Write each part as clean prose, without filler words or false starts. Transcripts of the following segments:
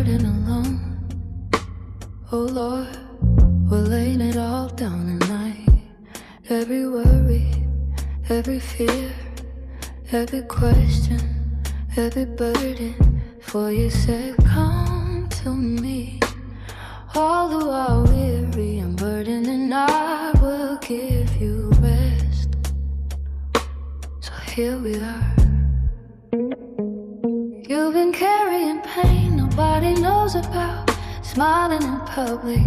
burden alone. Oh Lord, we're laying it all down tonight. Every worry, every fear, every question, every burden. For you said, come to me, all who are weary and burdened, and I will give you rest. So here we are. You've been carrying pain nobody knows about, smiling in public,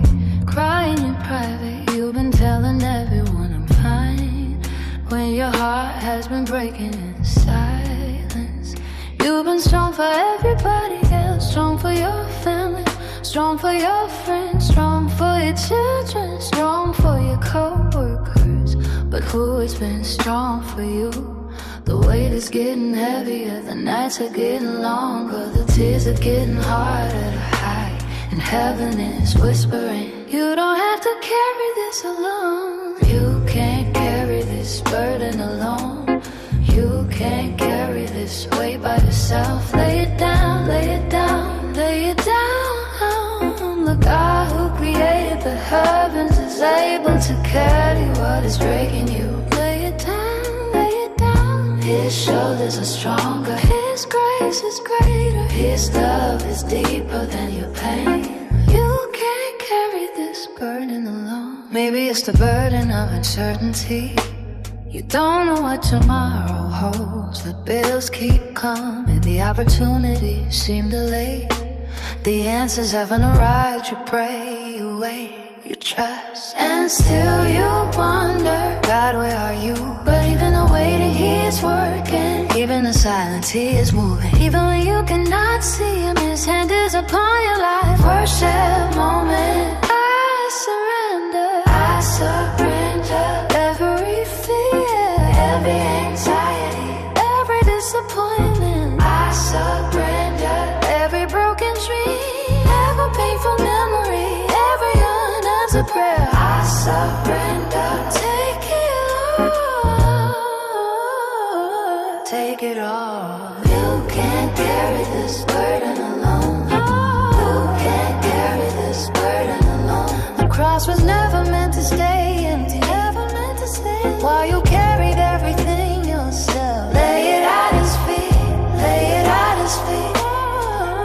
crying in private. You've been telling everyone I'm fine, when your heart has been breaking in silence. You've been strong for everybody else, strong for your family, strong for your friends, strong for your children, strong for your co-workers. But who has been strong for you? The weight is getting heavier, the nights are getting longer, the tears are getting harder to hide, and heaven is whispering, you don't have to carry this alone. You can't carry this burden alone. You can't carry this weight by yourself. Lay it down, lay it down, lay it down. The God who created the heavens is able to carry what is breaking you. Lay it down, lay it down. His shoulders are stronger, His grace is greater, His love is deeper than your pain. You can't carry this burden alone. Maybe it's the burden of uncertainty. You don't know what tomorrow holds. The bills keep coming, the opportunities seem delayed. The answers haven't arrived. You pray, you wait, you trust, and still you wonder, God, where are you? But even the waiting, He is working. Even the silence, He is moving. Even when you cannot see Him, His hand is upon your life. Worship moment, I surrender, I surrender. Every fear, every anxiety, every disappointment, I surrender. Every broken dream, every painful memory, every unanswered prayer, I surrender. Take it all, take it all. You can't carry this burden alone. You can't carry this burden alone. The cross was never meant to stay empty, never meant to stay. While you carried everything yourself, lay it at His feet, lay it at His feet.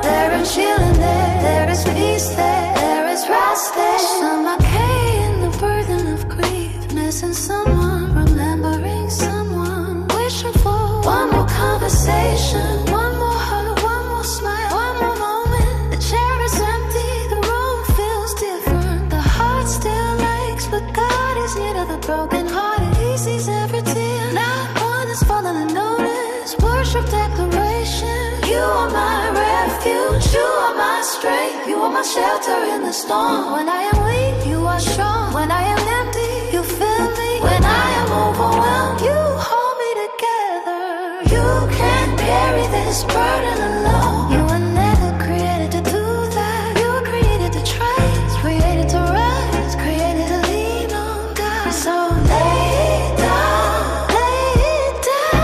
There is healing there, there is peace there is rest there. Some are carrying the burden of grief, missing someone, remembering someone, wishing for one more conversation, one more hug, one more smile, one more moment. The chair is empty, the room feels different, the heart still aches, but God is near to the broken-hearted. He sees every tear, not one is falling unnoticed. Worship declaration, you are my refuge, you are my strength, you are my shelter in the storm. When I am weak, you are strong. When I am empty, you fill me. When I am overwhelmed, you hold me together. You can't carry this burden alone. You were never created to do that. You were created to trust, created to rest, created to lean on God. So lay it down,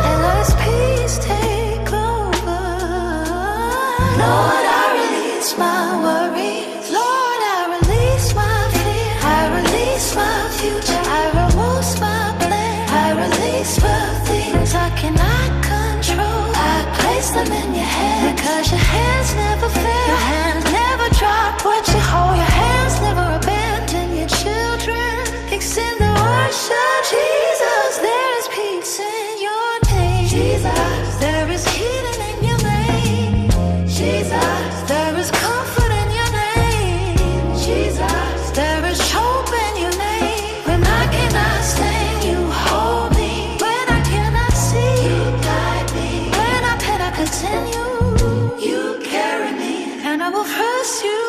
and let His peace take over. Lord, I release my worries. Lord, I release my fear. I release my future. I release my plan. I release the things I cannot control. I place them in your hands, because your hands never fail. Your hands never drop what you hold. Your hands never abandon your children. Extend the worship. Jesus, there is peace in your name. Jesus, there is healing in your name. Jesus, there is comfort in your name. Jesus, there is hope in your name. When I cannot stand, you hold me. When I cannot see, you guide me. When I cannot continue, you carry me, and I will trust you.